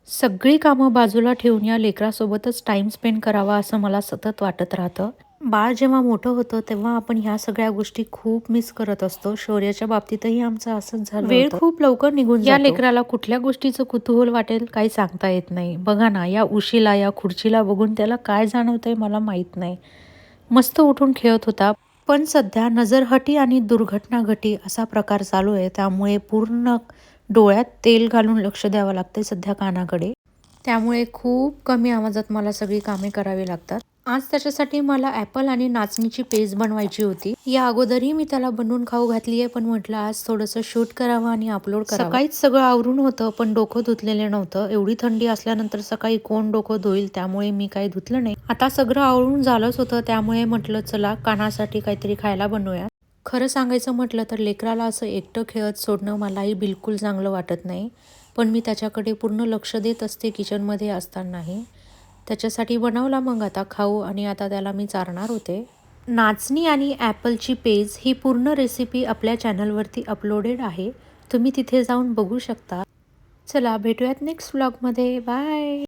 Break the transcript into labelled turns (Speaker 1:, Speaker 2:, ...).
Speaker 1: सगळी कामं बाजूला ठेवून या लेकरासोबतच टाईम स्पेंड करावा असं मला सतत वाटत राहतं. बाळ जेव्हा मोठं होतं तेव्हा आपण ह्या सगळ्या गोष्टी खूप मिस करत असतो. शौर्याच्या बाबतीतही आमचं असंच झालं वेळ होतं. खूप लवकर निघून या लेकराला कुठल्या गोष्टीचं कुतूहल वाटेल काही सांगता येत नाही. बघा ना, या उशीला या खुर्चीला बघून त्याला काय जाणवतंय मला माहीत नाही. मस्त उठून खेळत होता. पण सध्या नजरहटी आणि दुर्घटना घटी असा प्रकार चालू आहे. त्यामुळे पूर्ण डोळ्यात तेल घालून लक्ष द्यावं लागते सध्या कानाकडे. त्यामुळे खूप कमी आवाजात मला सगळी कामे करावी लागतात. आज त्याच्यासाठी मला ॲपल आणि नाचणीची पेस्ट बनवायची होती. या अगोदरही मी त्याला बनवून खाऊ घातली आहे, पण म्हटलं आज थोडंसं शूट करावं आणि अपलोड करावं. सकाळीच सगळं आवरून होतं, पण डोकं धुतलेलं नव्हतं. एवढी थंडी असल्यानंतर सकाळी कोण डोकं धुईल, त्यामुळे मी काही धुतलं नाही. आता सगळं आवरून झालंच होतं, त्यामुळे म्हटलं चला कानासाठी काहीतरी खायला बनवूया. खरं सांगायचं म्हटलं तर लेकराला असं एकटं खेळत सोडणं मलाही बिलकुल चांगलं वाटत नाही. पण मी त्याच्याकडे पूर्ण लक्ष देत असते किचनमध्ये असतानाही. त्याच्यासाठी बनवला मग आता खाऊ आणि आता त्याला मी चारणार होते. नाचणी आणि ॲपलची पेज ही पूर्ण रेसिपी आपल्या चॅनलवरती अपलोडेड आहे. तुम्ही तिथे जाऊन बघू शकता. चला भेटूयात नेक्स्ट व्लॉगमध्ये. बाय.